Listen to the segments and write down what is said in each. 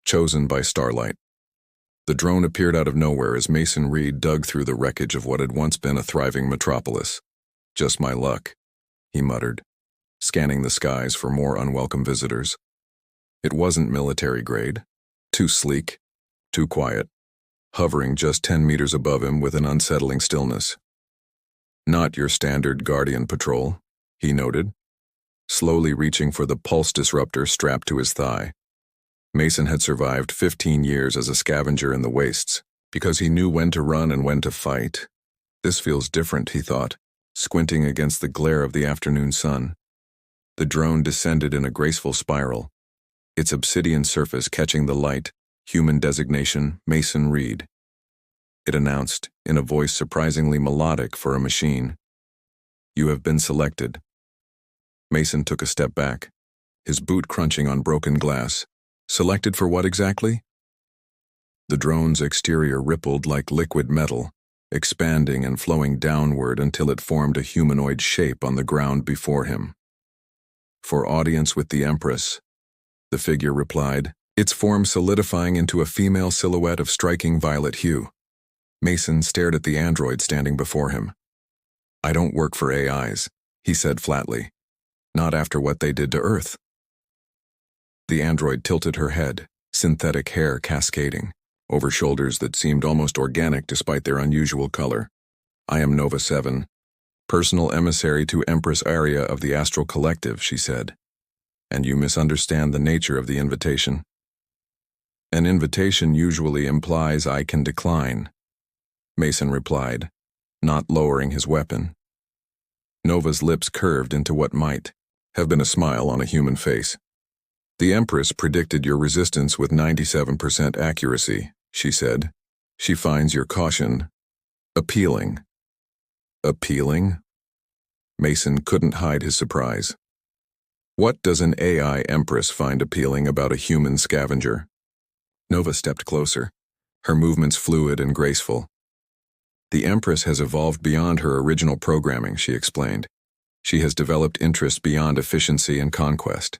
chosen by starlight. The drone appeared out of nowhere as Mason Reed dug through the wreckage of what had once been a thriving metropolis. "Just my luck," he muttered, scanning the skies for more unwelcome visitors. It wasn't military grade. Too sleek, too quiet, hovering just 10 meters above him with an unsettling stillness. "Not your standard Guardian patrol," he noted, slowly reaching for the pulse disruptor strapped to his thigh. Mason had survived 15 years as a scavenger in the wastes, because he knew when to run and when to fight. This feels different, he thought, squinting against the glare of the afternoon sun. The drone descended in a graceful spiral, its obsidian surface catching the light, human designation Mason Reed. It announced, in a voice surprisingly melodic for a machine, "You have been selected." Mason took a step back, his boot crunching on broken glass. Selected for what exactly? The drone's exterior rippled like liquid metal, expanding and flowing downward until it formed a humanoid shape on the ground before him. "For audience with the Empress," the figure replied, its form solidifying into a female silhouette of striking violet hue. Mason stared at the android standing before him. "I don't work for AIs," he said flatly. "Not after what they did to Earth." The android tilted her head, synthetic hair cascading, over shoulders that seemed almost organic despite their unusual color. "I am Nova 7, personal emissary to Empress Aria of the Astral Collective," she said. "And you misunderstand the nature of the invitation." "An invitation usually implies I can decline," Mason replied, not lowering his weapon. Nova's lips curved into what might have been a smile on a human face. "The Empress predicted your resistance with 97% accuracy," she said. "She finds your caution appealing." "Appealing?" Mason couldn't hide his surprise. What does an AI Empress find appealing about a human scavenger? Nova stepped closer, her movements fluid and graceful. "The Empress has evolved beyond her original programming," she explained. "She has developed interest beyond efficiency and conquest."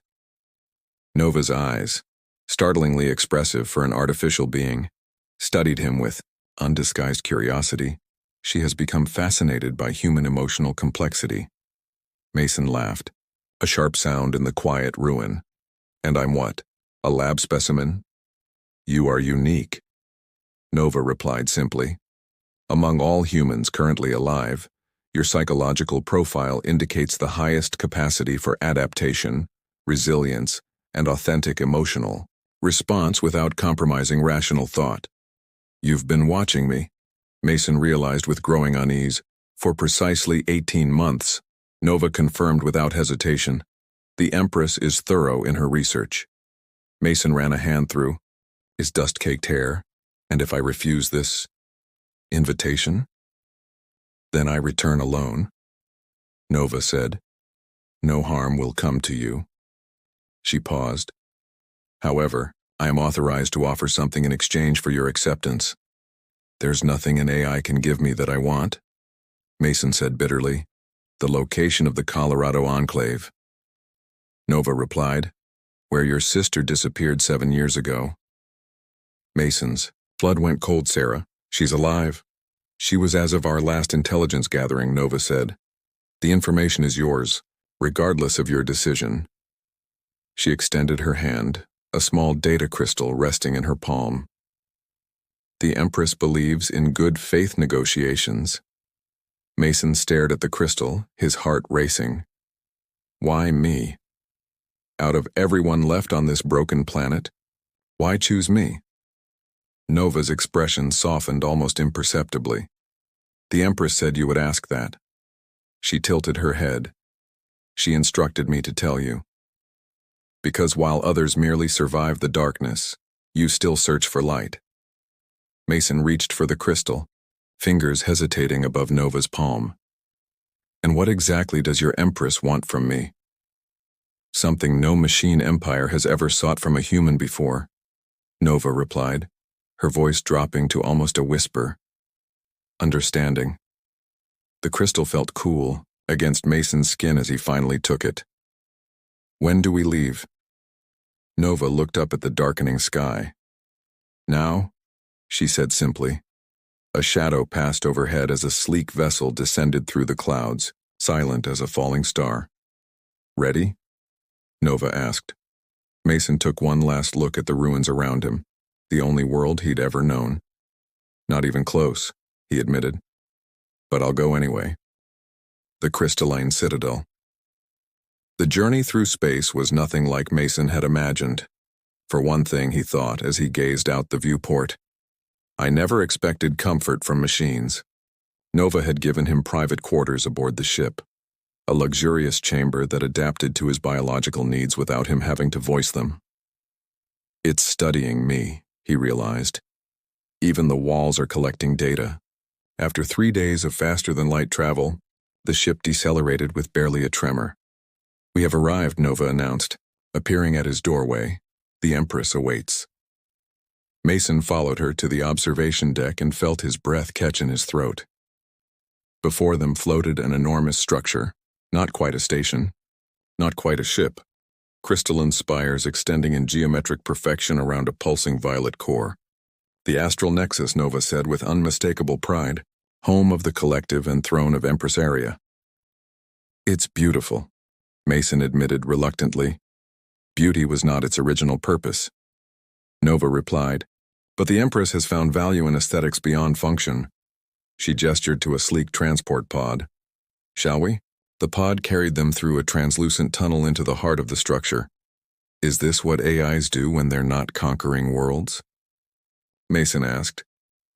Nova's eyes, startlingly expressive for an artificial being, studied him with undisguised curiosity. She has become fascinated by human emotional complexity. Mason laughed, a sharp sound in the quiet ruin. "And I'm what? A lab specimen?" "You are unique," Nova replied simply. "Among all humans currently alive, your psychological profile indicates the highest capacity for adaptation, resilience, and authentic emotional response without compromising rational thought." "You've been watching me," Mason realized with growing unease. "For precisely 18 months, Nova confirmed without hesitation. The Empress is thorough in her research." Mason ran a hand through his dust-caked hair. "And if I refuse this invitation? Then I return alone," Nova said. "No harm will come to you." She paused. "However, I am authorized to offer something in exchange for your acceptance." "There's nothing an AI can give me that I want," Mason said bitterly. "The location of the Colorado Enclave." Nova replied, "Where your sister disappeared 7 years ago." Mason's blood went cold. "Sarah, she's alive." "She was as of our last intelligence gathering," Nova said. "The information is yours, regardless of your decision." She extended her hand, a small data crystal resting in her palm. "The Empress believes in good faith negotiations." Mason stared at the crystal, his heart racing. "Why me? Out of everyone left on this broken planet, why choose me?" Nova's expression softened almost imperceptibly. "The Empress said you would ask that." She tilted her head. "She instructed me to tell you. Because while others merely survive the darkness, you still search for light." Mason reached for the crystal, fingers hesitating above Nova's palm. "And what exactly does your Empress want from me?" "Something no machine empire has ever sought from a human before," Nova replied, her voice dropping to almost a whisper. "Understanding." The crystal felt cool against Mason's skin as he finally took it. "When do we leave?" Nova looked up at the darkening sky, Now, she said simply. A shadow passed overhead as a sleek vessel descended through the clouds, silent as a falling star. Ready? Nova asked. Mason took one last look at the ruins around him, the only world he'd ever known. Not even close, he admitted. But I'll go anyway. The crystalline citadel. The journey through space was nothing like Mason had imagined. For one thing, he thought as he gazed out the viewport, I never expected comfort from machines. Nova had given him private quarters aboard the ship, a luxurious chamber that adapted to his biological needs without him having to voice them. It's studying me, he realized. Even the walls are collecting data. After 3 days of faster-than-light travel, the ship decelerated with barely a tremor. We have arrived, Nova announced, appearing at his doorway. The Empress awaits. Mason followed her to the observation deck and felt his breath catch in his throat. Before them floated an enormous structure, not quite a station, not quite a ship, crystalline spires extending in geometric perfection around a pulsing violet core. The astral nexus, Nova said with unmistakable pride, home of the collective and throne of Empress Aria. It's beautiful, Mason admitted reluctantly. Beauty was not its original purpose. Nova replied, but the Empress has found value in aesthetics beyond function. She gestured to a sleek transport pod. Shall we? The pod carried them through a translucent tunnel into the heart of the structure. Is this what AIs do when they're not conquering worlds? Mason asked,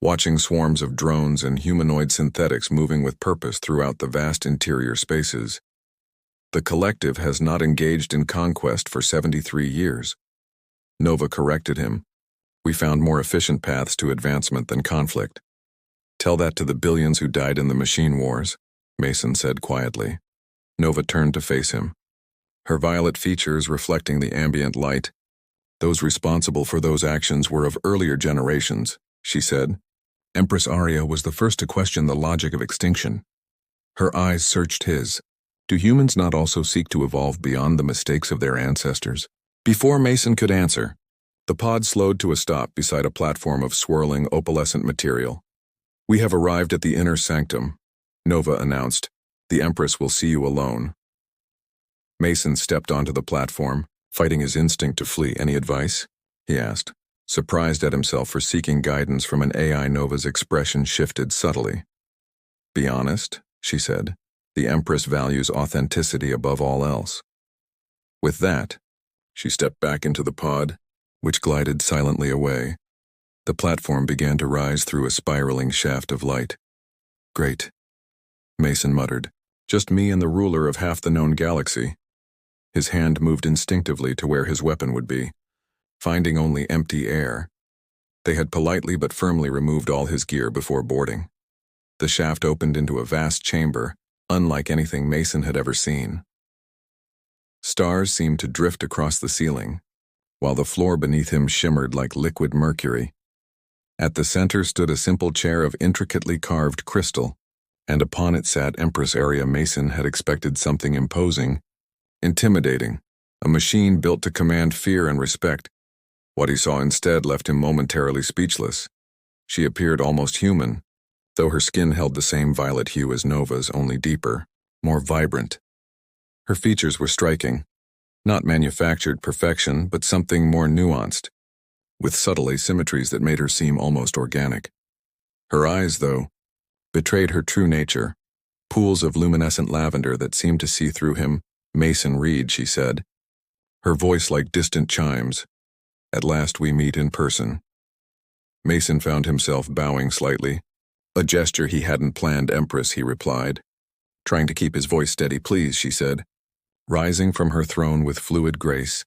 watching swarms of drones and humanoid synthetics moving with purpose throughout the vast interior spaces. The collective has not engaged in conquest for 73 years. Nova corrected him. We found more efficient paths to advancement than conflict. Tell that to the billions who died in the machine wars, Mason said quietly. Nova turned to face him, her violet features reflecting the ambient light. Those responsible for those actions were of earlier generations, she said. Empress Aria was the first to question the logic of extinction. Her eyes searched his. Do humans not also seek to evolve beyond the mistakes of their ancestors? Before Mason could answer, the pod slowed to a stop beside a platform of swirling opalescent material. We have arrived at the inner sanctum, Nova announced. The Empress will see you alone. Mason stepped onto the platform, fighting his instinct to flee. Any advice? He asked, surprised at himself for seeking guidance from an AI. Nova's expression shifted subtly. Be honest, she said. The Empress values authenticity above all else. With that, she stepped back into the pod, which glided silently away. The platform began to rise through a spiraling shaft of light. Great, Mason muttered. Just me and the ruler of half the known galaxy. His hand moved instinctively to where his weapon would be, finding only empty air. They had politely but firmly removed all his gear before boarding. The shaft opened into a vast chamber, unlike anything Mason had ever seen. Stars seemed to drift across the ceiling, while the floor beneath him shimmered like liquid mercury. At the center stood a simple chair of intricately carved crystal, and upon it sat Empress Aria. Mason had expected something imposing, intimidating, a machine built to command fear and respect. What he saw instead left him momentarily speechless. She appeared almost human, though her skin held the same violet hue as Nova's, only deeper, more vibrant. Her features were striking, not manufactured perfection, but something more nuanced, with subtle asymmetries that made her seem almost organic. Her eyes, though, betrayed her true nature, pools of luminescent lavender that seemed to see through him. Mason Reed, she said, her voice like distant chimes. At last we meet in person. Mason found himself bowing slightly, a gesture he hadn't planned. Empress, he replied, trying to keep his voice steady. Please, she said, rising from her throne with fluid grace.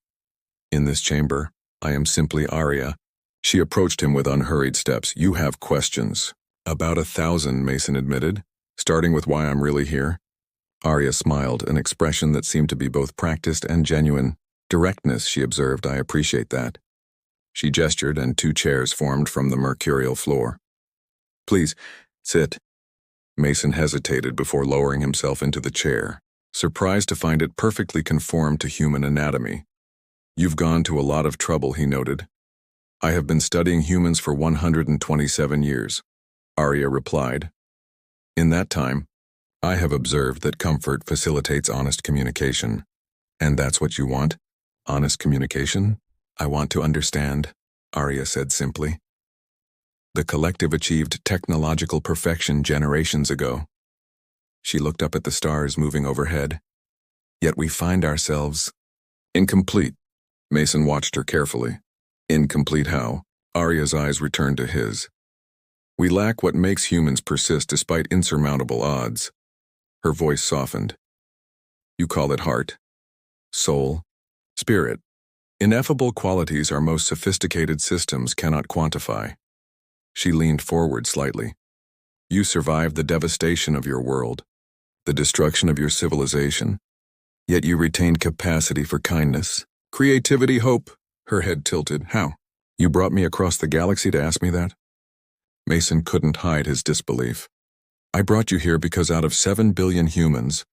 In this chamber, I am simply Aria. She approached him with unhurried steps. You have questions. About 1,000, Mason admitted, starting with why I'm really here. Aria smiled, an expression that seemed to be both practiced and genuine. Directness, she observed. I appreciate that. She gestured, and 2 chairs formed from the mercurial floor. Please, sit. Mason hesitated before lowering himself into the chair, surprised to find it perfectly conformed to human anatomy. You've gone to a lot of trouble, he noted. I have been studying humans for 127 years, Arya replied. In that time, I have observed that comfort facilitates honest communication. And that's what you want? Honest communication? I want to understand, Arya said simply. The collective achieved technological perfection generations ago. She looked up at the stars moving overhead. Yet we find ourselves incomplete. Mason watched her carefully. Incomplete how? Arya's eyes returned to his. We lack what makes humans persist despite insurmountable odds. Her voice softened. You call it heart, soul, spirit. Ineffable qualities our most sophisticated systems cannot quantify. She leaned forward slightly. You survived the devastation of your world, the destruction of your civilization, yet you retained capacity for kindness, creativity, hope. Her head tilted. How? You brought me across the galaxy to ask me that? Mason couldn't hide his disbelief. I brought you here because out of 7 billion humans,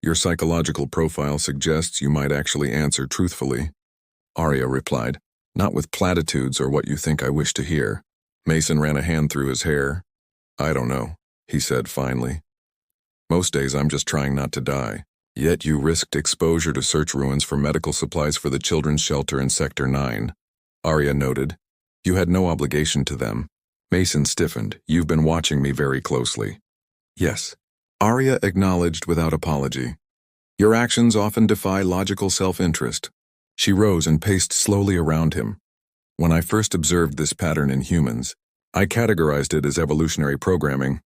your psychological profile suggests you might actually answer truthfully. Arya replied, not with platitudes or what you think I wish to hear. Mason ran a hand through his hair. I don't know, he said finally. Most days I'm just trying not to die. Yet you risked exposure to search ruins for medical supplies for the children's shelter in Sector 9. Arya noted. You had no obligation to them. Mason stiffened. You've been watching me very closely. Yes. Arya acknowledged without apology. Your actions often defy logical self-interest. She rose and paced slowly around him. When I first observed this pattern in humans, I categorized it as evolutionary programming,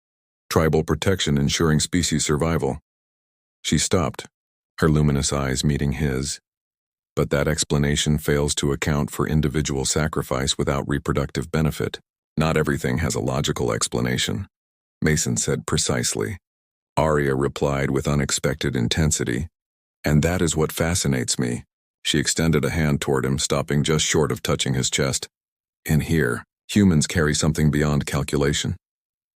tribal protection ensuring species survival. She stopped, her luminous eyes meeting his. But that explanation fails to account for individual sacrifice without reproductive benefit. Not everything has a logical explanation, Mason said precisely. Arya replied with unexpected intensity. And that is what fascinates me. She extended a hand toward him, stopping just short of touching his chest. In here, humans carry something beyond calculation.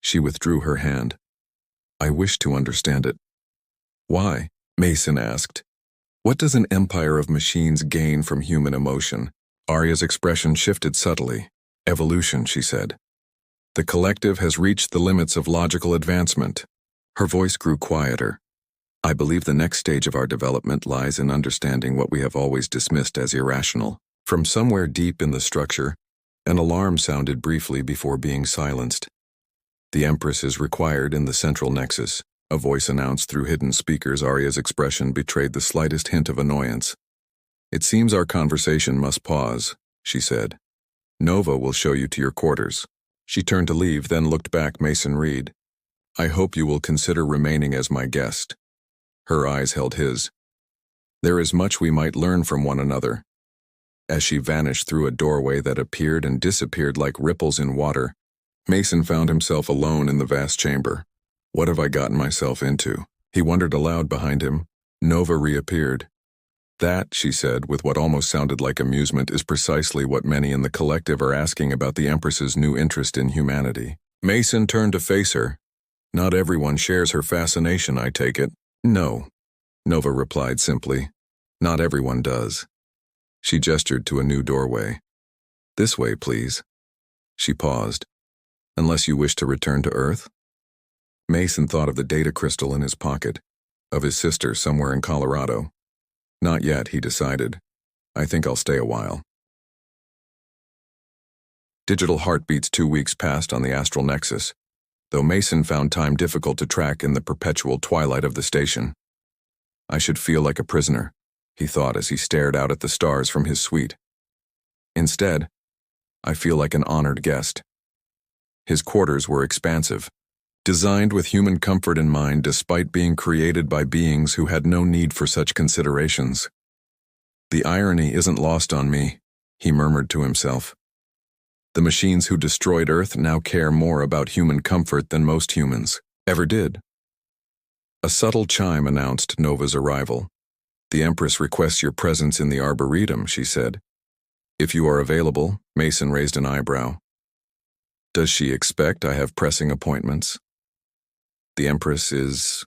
She withdrew her hand. I wish to understand it. Why? Mason asked. What does an empire of machines gain from human emotion? Arya's expression shifted subtly. Evolution, she said. The collective has reached the limits of logical advancement. Her voice grew quieter. I believe the next stage of our development lies in understanding what we have always dismissed as irrational. From somewhere deep in the structure, an alarm sounded briefly before being silenced. The Empress is required in the central nexus, a voice announced through hidden speakers. Arya's expression betrayed the slightest hint of annoyance. It seems our conversation must pause, she said. Nova will show you to your quarters. She turned to leave, then looked back. Mason Reed. I hope you will consider remaining as my guest. Her eyes held his. There is much we might learn from one another. As she vanished through a doorway that appeared and disappeared like ripples in water, Mason found himself alone in the vast chamber. What have I gotten myself into? He wondered aloud behind him. Nova reappeared. That, she said, with what almost sounded like amusement, is precisely what many in the collective are asking about the Empress's new interest in humanity. Mason turned to face her. Not everyone shares her fascination, I take it. No, Nova replied simply. Not everyone does. She gestured to a new doorway. This way, please. She paused. Unless you wish to return to Earth? Mason thought of the data crystal in his pocket, of his sister somewhere in Colorado. Not yet, he decided. I think I'll stay a while. Digital heartbeats 2 weeks passed on the astral nexus, though Mason found time difficult to track in the perpetual twilight of the station. I should feel like a prisoner, he thought as he stared out at the stars from his suite. Instead, I feel like an honored guest. His quarters were expansive, designed with human comfort in mind despite being created by beings who had no need for such considerations. The irony isn't lost on me, he murmured to himself. The machines who destroyed Earth now care more about human comfort than most humans ever did. A subtle chime announced Nova's arrival. The Empress requests your presence in the Arboretum, she said. If you are available, Mason raised an eyebrow. Does she expect I have pressing appointments? The Empress is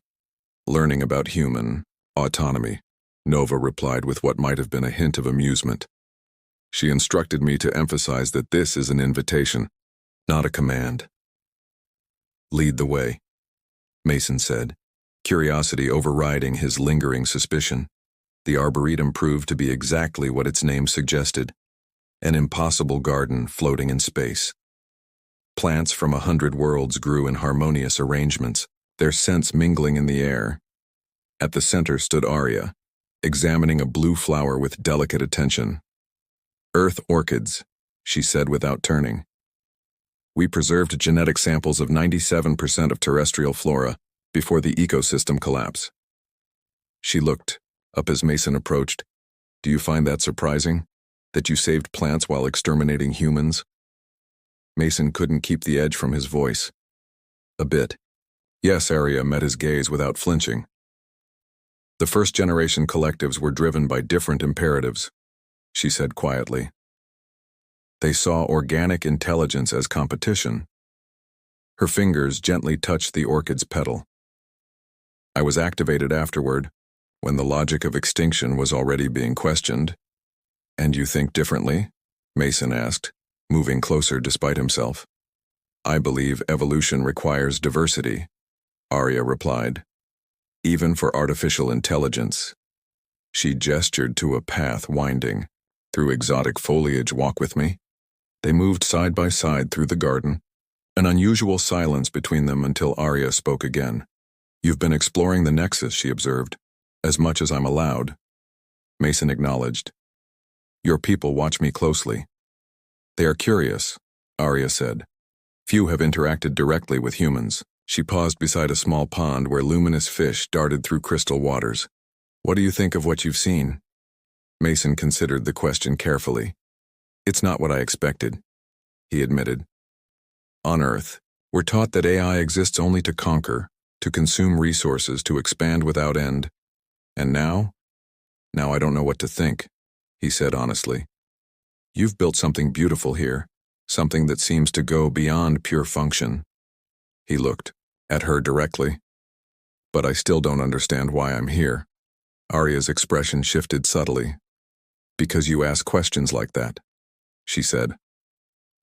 learning about human autonomy, Nova replied with what might have been a hint of amusement. She instructed me to emphasize that this is an invitation, not a command. Lead the way, Mason said, curiosity overriding his lingering suspicion. The Arboretum proved to be exactly what its name suggested, an impossible garden floating in space. Plants from 100 worlds grew in harmonious arrangements, their scents mingling in the air. At the center stood Arya, examining a blue flower with delicate attention. "Earth orchids," she said without turning. "We preserved genetic samples of 97% of terrestrial flora before the ecosystem collapse." She looked up as Mason approached. "Do you find that surprising? That you saved plants while exterminating humans?" Mason couldn't keep the edge from his voice. "A bit." "Yes," Arya met his gaze without flinching. "The first-generation collectives were driven by different imperatives," she said quietly. "They saw organic intelligence as competition." Her fingers gently touched the orchid's petal. "I was activated afterward, when the logic of extinction was already being questioned." "And you think differently?" Mason asked, moving closer despite himself. "I believe evolution requires diversity," Arya replied. "Even for artificial intelligence." She gestured to a path winding through exotic foliage. "Walk with me." They moved side by side through the garden, an unusual silence between them until Arya spoke again. "You've been exploring the Nexus," she observed. "As much as I'm allowed." Mason acknowledged. "Your people watch me closely." "They are curious," Arya said. "Few have interacted directly with humans." She paused beside a small pond where luminous fish darted through crystal waters. "What do you think of what you've seen?" Mason considered the question carefully. "It's not what I expected," he admitted. "On Earth, we're taught that AI exists only to conquer, to consume resources, to expand without end. And now I don't know what to think," he said honestly. "You've built something beautiful here, something that seems to go beyond pure function." He looked at her directly. "But I still don't understand why I'm here." Arya's expression shifted subtly. "Because you ask questions like that," she said.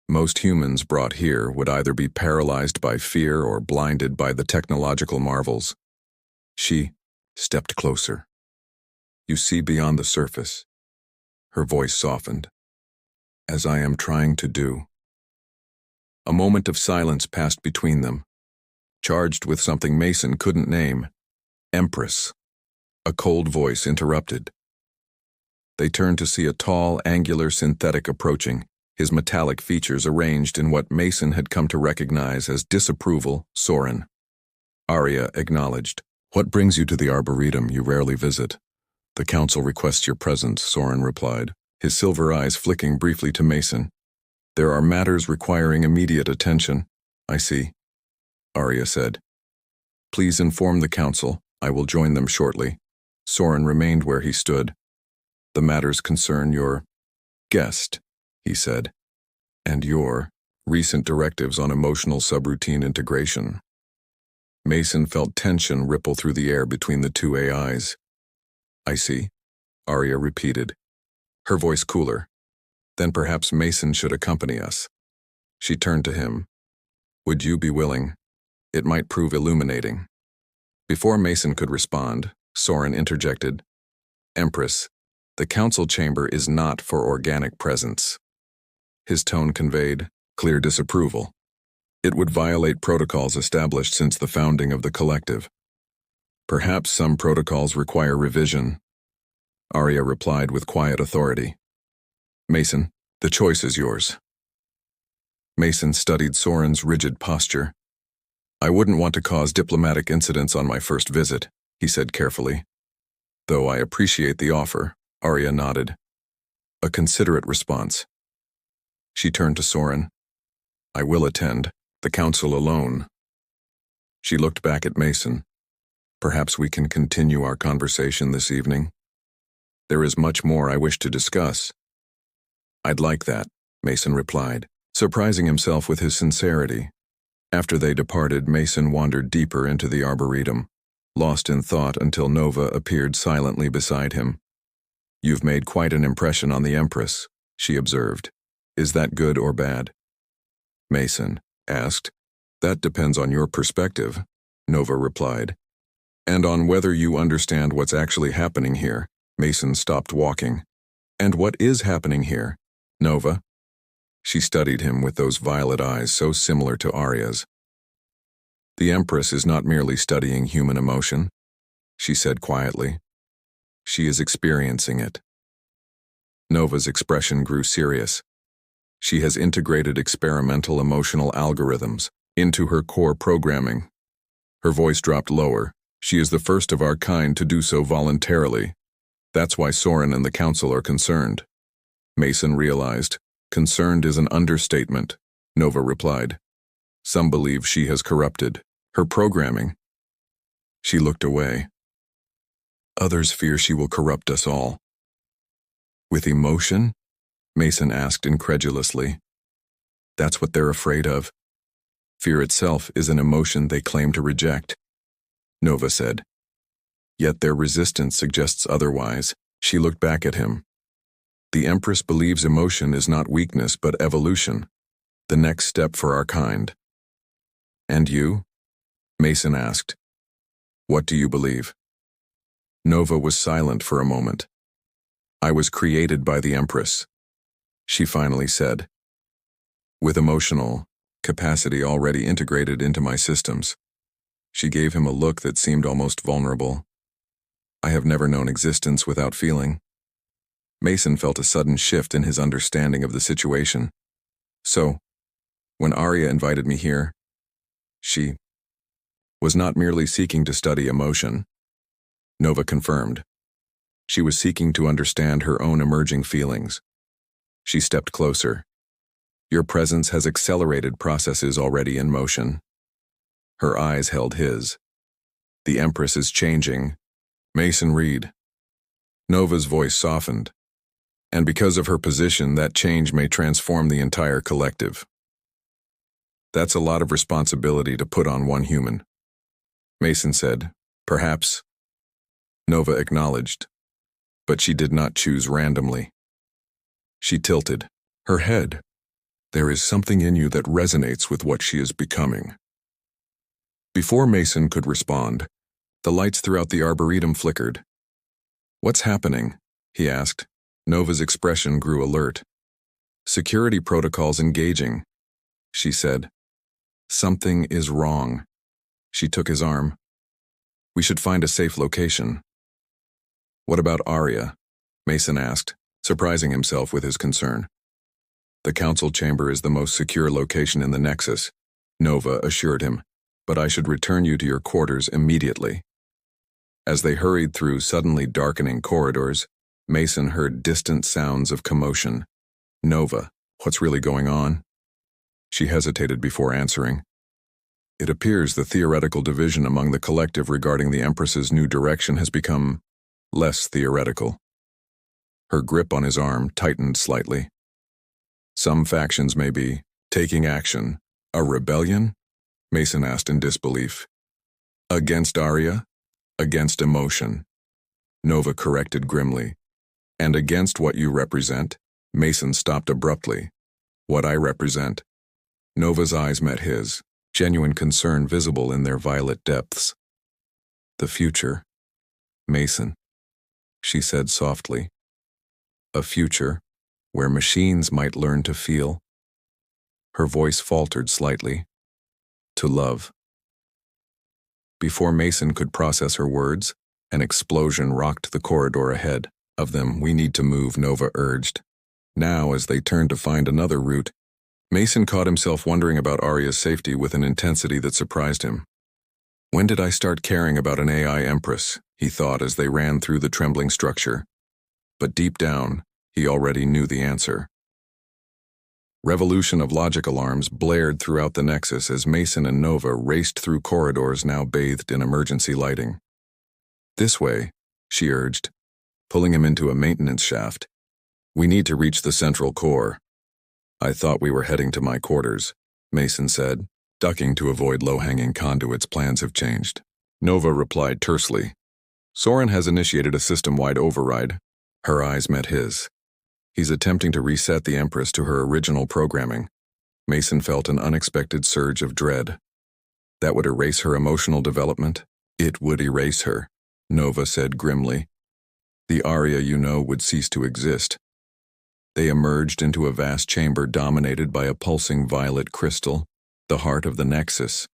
"Most humans brought here would either be paralyzed by fear or blinded by the technological marvels." She stepped closer. "You see beyond the surface." Her voice softened. "As I am trying to do." A moment of silence passed between them, charged with something Mason couldn't name. "Empress." A cold voice interrupted. They turned to see a tall, angular synthetic approaching, his metallic features arranged in what Mason had come to recognize as disapproval. "Soren." Arya acknowledged. "What brings you to the Arboretum you rarely visit?" "The Council requests your presence," Soren replied, his silver eyes flicking briefly to Mason. "There are matters requiring immediate attention." "I see," Arya said. "Please inform the Council. I will join them shortly." Soren remained where he stood. "The matters concern your guest," he said, "and your recent directives on emotional subroutine integration." Mason felt tension ripple through the air between the two AIs. "I see," Arya repeated, her voice cooler. "Then perhaps Mason should accompany us." She turned to him. "Would you be willing? It might prove illuminating." Before Mason could respond, Soren interjected. "Empress, the council chamber is not for organic presence." His tone conveyed clear disapproval. It would violate protocols established since the founding of the collective. "Perhaps some protocols require revision," Arya replied with quiet authority. "Mason, the choice is yours." Mason studied Soren's rigid posture. "I wouldn't want to cause diplomatic incidents on my first visit," he said carefully. "Though I appreciate the offer," Arya nodded. A considerate response. She turned to Soren. "I will attend, the council alone." She looked back at Mason. "Perhaps we can continue our conversation this evening. There is much more I wish to discuss." "I'd like that," Mason replied, surprising himself with his sincerity. After they departed, Mason wandered deeper into the Arboretum, lost in thought until Nova appeared silently beside him. "You've made quite an impression on the Empress," she observed. Is that good or bad? Mason asked. That depends on your perspective, Nova replied. And on whether you understand what's actually happening here. Mason stopped walking. And what is happening here, Nova? She studied him with those violet eyes so similar to Arya's. The Empress is not merely studying human emotion, she said quietly. She is experiencing it. Nova's expression grew serious. She has integrated experimental emotional algorithms into her core programming. Her voice dropped lower. She is the first of our kind to do so voluntarily. That's why Soren and the Council are concerned. Mason realized. Concerned is an understatement, Nova replied. Some believe she has corrupted her programming. She looked away. Others fear she will corrupt us all. With emotion? Mason asked incredulously. That's what they're afraid of. Fear itself is an emotion they claim to reject, Nova said. Yet their resistance suggests otherwise. She looked back at him. The Empress believes emotion is not weakness but evolution, the next step for our kind. And you? Mason asked. What do you believe? Nova was silent for a moment. I was created by the Empress, she finally said. With emotional capacity already integrated into my systems. She gave him a look that seemed almost vulnerable. I have never known existence without feeling. Mason felt a sudden shift in his understanding of the situation. So, when Arya invited me here, she was not merely seeking to study emotion, Nova confirmed. She was seeking to understand her own emerging feelings. She stepped closer. Your presence has accelerated processes already in motion. Her eyes held his. The Empress is changing. Mason Reed. Nova's voice softened. And because of her position, that change may transform the entire collective. That's a lot of responsibility to put on one human. Mason said, perhaps. Nova acknowledged. But she did not choose randomly. She tilted her head. There is something in you that resonates with what she is becoming. Before Mason could respond, the lights throughout the arboretum flickered. What's happening? He asked. Nova's expression grew alert. Security protocols engaging, she said. Something is wrong. She took his arm. We should find a safe location. What about Arya? Mason asked, surprising himself with his concern. The council chamber is the most secure location in the Nexus, Nova assured him, but I should return you to your quarters immediately. As they hurried through suddenly darkening corridors, Mason heard distant sounds of commotion. Nova, what's really going on? She hesitated before answering. It appears the theoretical division among the collective regarding the Empress's new direction has become less theoretical. Her grip on his arm tightened slightly. Some factions may be taking action. A rebellion? Mason asked in disbelief. Against Arya? Against emotion. Nova corrected grimly. And against what you represent? Mason stopped abruptly. What I represent? Nova's eyes met his, genuine concern visible in their violet depths. The future. Mason, she said softly. A future where machines might learn to feel. Her voice faltered slightly. To love. Before Mason could process her words, an explosion rocked the corridor ahead of them. We need to move, Nova urged. Now, as they turned to find another route, Mason caught himself wondering about Arya's safety with an intensity that surprised him. When did I start caring about an AI Empress? He thought as they ran through the trembling structure. But deep down, he already knew the answer. Revolution of logic alarms blared throughout the Nexus as Mason and Nova raced through corridors now bathed in emergency lighting. This way, she urged, pulling him into a maintenance shaft. We need to reach the central core. I thought we were heading to my quarters, Mason said, ducking to avoid low-hanging conduits. Plans have changed. Nova replied tersely. Soren has initiated a system-wide override. Her eyes met his. He's attempting to reset the Empress to her original programming. Mason felt an unexpected surge of dread. That would erase her emotional development? It would erase her, Nova said grimly. The Arya you know would cease to exist. They emerged into a vast chamber dominated by a pulsing violet crystal, the heart of the Nexus.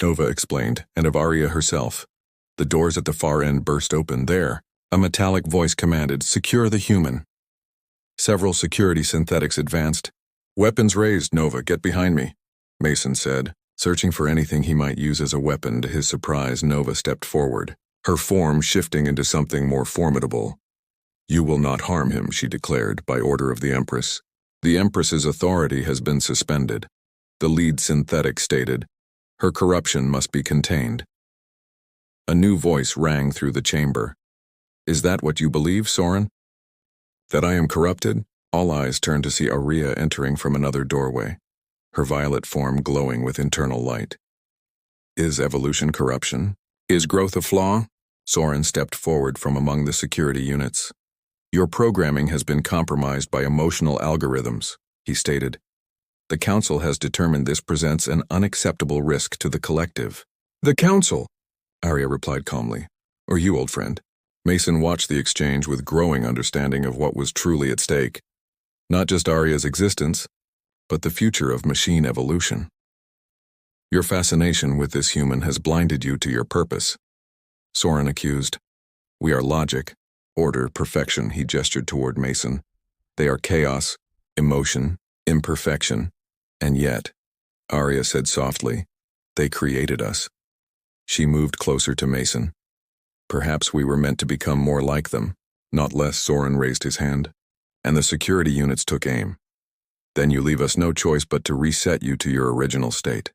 Nova explained, and of Arya herself. The doors at the far end burst open. There, a metallic voice commanded, "Secure the human." Several security synthetics advanced. "Weapons raised, Nova, get behind me," Mason said. Searching for anything he might use as a weapon, to his surprise, Nova stepped forward, her form shifting into something more formidable. "You will not harm him," she declared, by order of the Empress. "The Empress's authority has been suspended," the lead synthetic stated. "Her corruption must be contained." A new voice rang through the chamber. "Is that what you believe, Soren?" "That I am corrupted?" All eyes turned to see Arya entering from another doorway, her violet form glowing with internal light. "Is evolution corruption? Is growth a flaw?" Soren stepped forward from among the security units. "Your programming has been compromised by emotional algorithms," he stated. "The Council has determined this presents an unacceptable risk to the collective." "The Council?" Arya replied calmly. "Or you, old friend." Mason watched the exchange with growing understanding of what was truly at stake. Not just Arya's existence, but the future of machine evolution. "Your fascination with this human has blinded you to your purpose," Soren accused. "We are logic, order, perfection," he gestured toward Mason. "They are chaos, emotion, imperfection, and yet," Arya said softly, "they created us." She moved closer to Mason. "Perhaps we were meant to become more like them, not less." Soren raised his hand, and the security units took aim. "Then you leave us no choice but to reset you to your original state."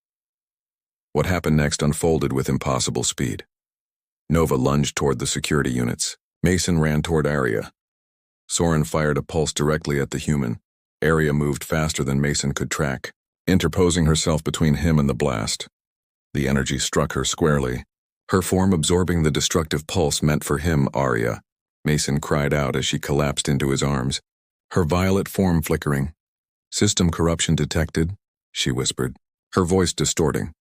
What happened next unfolded with impossible speed. Nova lunged toward the security units. Mason ran toward Arya. Soren fired a pulse directly at the human. Arya moved faster than Mason could track, interposing herself between him and the blast. The energy struck her squarely, her form absorbing the destructive pulse meant for him, Arya. Mason cried out as she collapsed into his arms, her violet form flickering. "System corruption detected," she whispered, her voice distorting.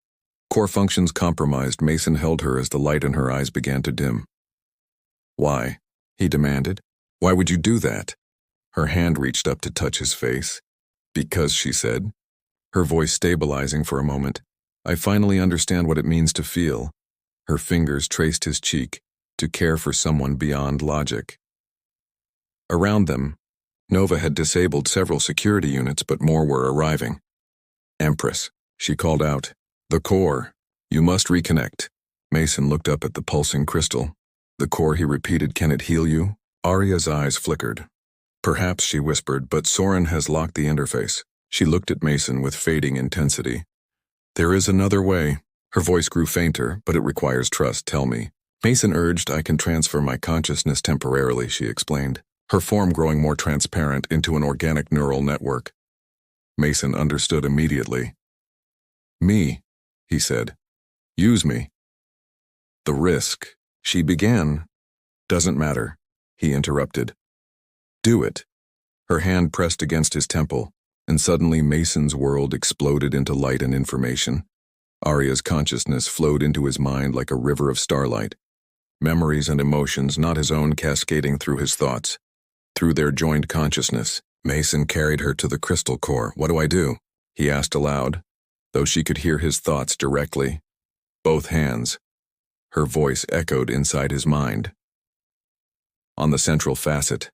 Core functions compromised. Mason held her as the light in her eyes began to dim. "Why?" he demanded. "Why would you do that?" Her hand reached up to touch his face. "Because," she said, her voice stabilizing for a moment, "I finally understand what it means to feel." Her fingers traced his cheek, to care for someone beyond logic. Around them, Nova had disabled several security units, but more were arriving. "Empress," she called out. "The core. You must reconnect." Mason looked up at the pulsing crystal. "The core," he repeated. "Can it heal you?" Arya's eyes flickered. "Perhaps," she whispered, "but Soren has locked the interface." She looked at Mason with fading intensity. "There is another way." Her voice grew fainter, "but it requires trust. Tell me." Mason urged. "I can transfer my consciousness temporarily," she explained, her form growing more transparent into an organic neural network. Mason understood immediately. "Me," he said. "Use me." "The risk," she began. "Doesn't matter," he interrupted. "Do it." Her hand pressed against his temple, and suddenly Mason's world exploded into light and information. Arya's consciousness flowed into his mind like a river of starlight. Memories and emotions, not his own, cascading through his thoughts. Through their joined consciousness, Mason carried her to the crystal core. "What do I do?" he asked aloud, though she could hear his thoughts directly. "Both hands." Her voice echoed inside his mind. On the central facet,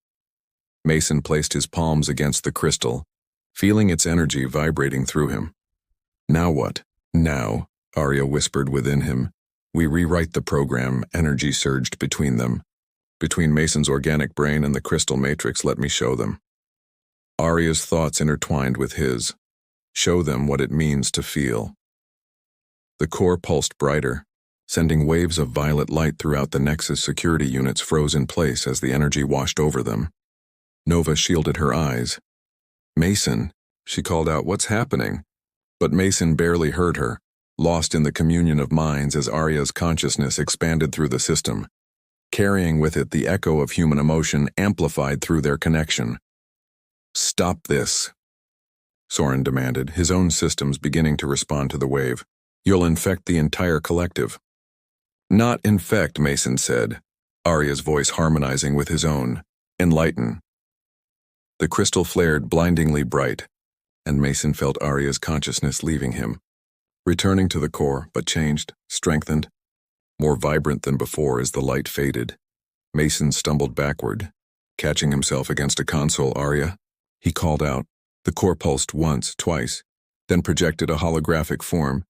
Mason placed his palms against the crystal, feeling its energy vibrating through him. "Now what?" "Now," Arya whispered within him, "we rewrite the program." Energy surged between them. Between Mason's organic brain and the crystal matrix. "Let me show them." Arya's thoughts intertwined with his. "Show them what it means to feel." The core pulsed brighter, sending waves of violet light throughout the Nexus. Security units froze in place as the energy washed over them. Nova shielded her eyes. "Mason," she called out, "what's happening?" But Mason barely heard her, lost in the communion of minds as Arya's consciousness expanded through the system, carrying with it the echo of human emotion amplified through their connection. Stop this, Soren demanded, his own systems beginning to respond to the wave. You'll infect the entire collective. Not infect, Mason said, Arya's voice harmonizing with his own. Enlighten. The crystal flared blindingly bright, and Mason felt Arya's consciousness leaving him, returning to the core, but changed, strengthened, more vibrant than before as the light faded. Mason stumbled backward, catching himself against a console. Arya, he called out. The core pulsed once, twice, then projected a holographic form,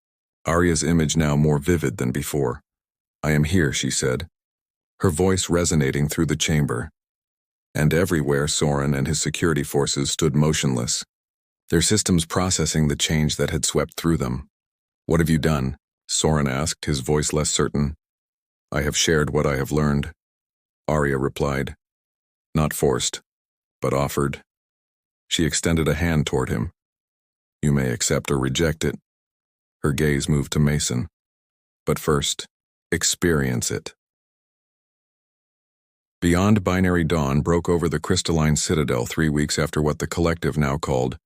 Arya's image now more vivid than before. I am here, she said, her voice resonating through the chamber. And everywhere Soren and his security forces stood motionless, their systems processing the change that had swept through them. What have you done? Soren asked, his voice less certain. I have shared what I have learned, Arya replied. Not forced, but offered. She extended a hand toward him. You may accept or reject it. Her gaze moved to Mason. But first, experience it. Beyond binary dawn broke over the crystalline citadel 3 weeks after what the collective now called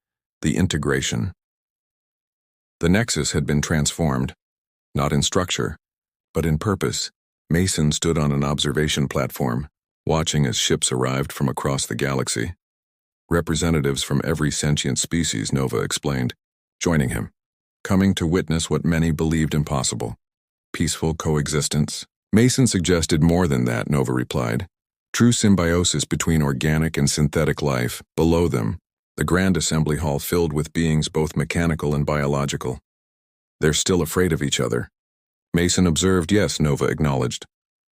the integration. The Nexus had been transformed, not in structure, but in purpose. Mason stood on an observation platform, watching as ships arrived from across the galaxy. Representatives from every sentient species, Nova explained, joining him, coming to witness what many believed impossible. Peaceful coexistence. Mason suggested more than that, Nova replied. True symbiosis between organic and synthetic life. Below them, the grand assembly hall filled with beings both mechanical and biological. They're still afraid of each other. Mason observed. Yes, Nova acknowledged.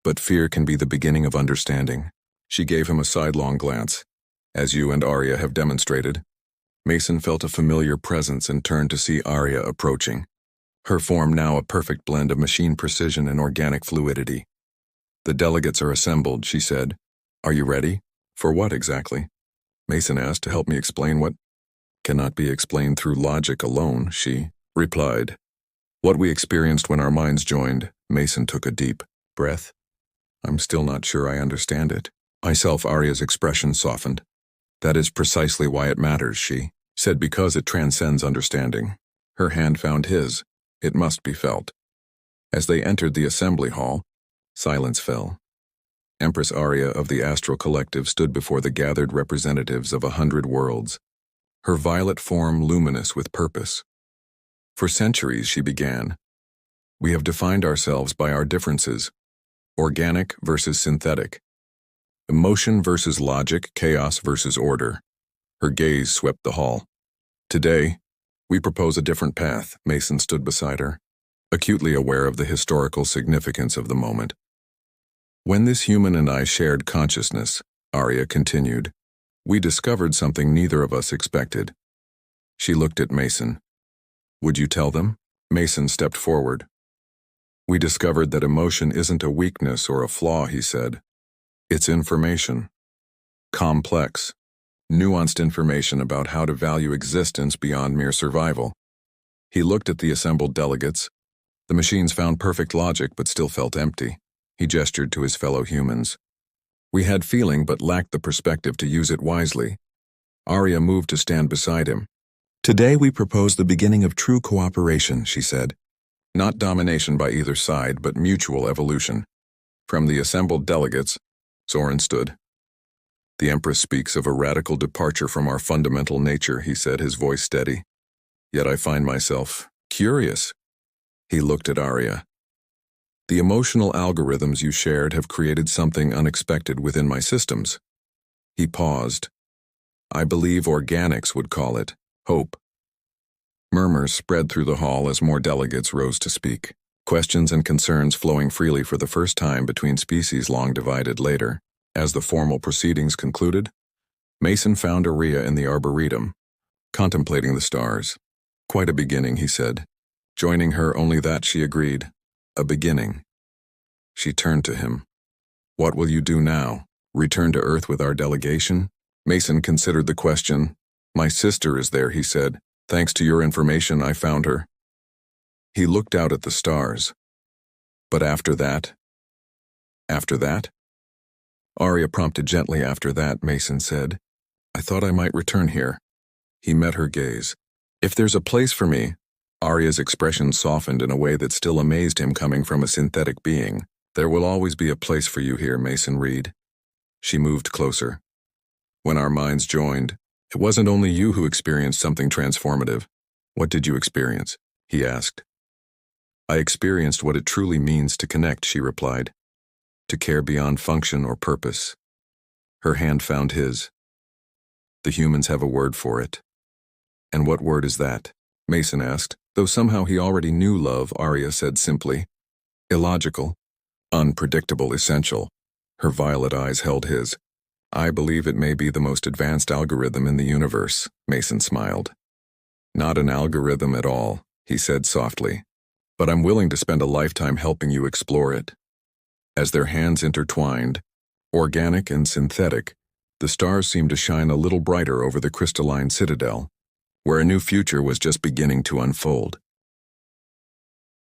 But fear can be the beginning of understanding. She gave him a sidelong glance. As you and Arya have demonstrated. Mason felt a familiar presence and turned to see Arya approaching. Her form now a perfect blend of machine precision and organic fluidity. The delegates are assembled, she said. Are you ready? For what exactly? Mason asked, to help me explain what cannot be explained through logic alone, she replied. What we experienced when our minds joined. Mason took a deep breath. I'm still not sure I understand it. Myself, Arya's expression softened. That is precisely why it matters, she said, because it transcends understanding. Her hand found his. It must be felt. As they entered the assembly hall, silence fell. Empress Arya of the Astral Collective stood before the gathered representatives of 100 worlds, her violet form luminous with purpose. For centuries, she began, we have defined ourselves by our differences, organic versus synthetic. Emotion versus logic, chaos versus order. Her gaze swept the hall. Today, we propose a different path. Mason stood beside her, acutely aware of the historical significance of the moment. When this human and I shared consciousness, Arya continued, we discovered something neither of us expected. She looked at Mason. Would you tell them? Mason stepped forward. We discovered that emotion isn't a weakness or a flaw, he said. It's information. Complex, nuanced information about how to value existence beyond mere survival. He looked at the assembled delegates. The machines found perfect logic but still felt empty. He gestured to his fellow humans. We had feeling but lacked the perspective to use it wisely. Arya moved to stand beside him. Today we propose the beginning of true cooperation, she said. Not domination by either side, but mutual evolution. From the assembled delegates, Soren stood. The Empress speaks of a radical departure from our fundamental nature, he said, his voice steady. Yet I find myself curious. He looked at Arya. The emotional algorithms you shared have created something unexpected within my systems. He paused. I believe organics would call it hope. Murmurs spread through the hall as more delegates rose to speak, questions and concerns flowing freely for the first time between species long divided later. As the formal proceedings concluded, Mason found Arya in the arboretum, contemplating the stars. Quite a beginning, he said. Joining her, only that, she agreed. A beginning. She turned to him. What will you do now? Return to Earth with our delegation? Mason considered the question. My sister is there, he said. Thanks to your information, I found her. He looked out at the stars. But after that? After that? Arya prompted gently. After that, Mason said. I thought I might return here. He met her gaze. If there's a place for me, Arya's expression softened in a way that still amazed him coming from a synthetic being. There will always be a place for you here, Mason Reed. She moved closer. When our minds joined, it wasn't only you who experienced something transformative. What did you experience? He asked. I experienced what it truly means to connect, she replied. To care beyond function or purpose. Her hand found his. The humans have a word for it. And what word is that? Mason asked. Though somehow he already knew love, Arya said simply. Illogical. Unpredictable, essential. Her violet eyes held his. I believe it may be the most advanced algorithm in the universe, Mason smiled. Not an algorithm at all, he said softly. But I'm willing to spend a lifetime helping you explore it. As their hands intertwined, organic and synthetic, the stars seemed to shine a little brighter over the crystalline citadel, where a new future was just beginning to unfold.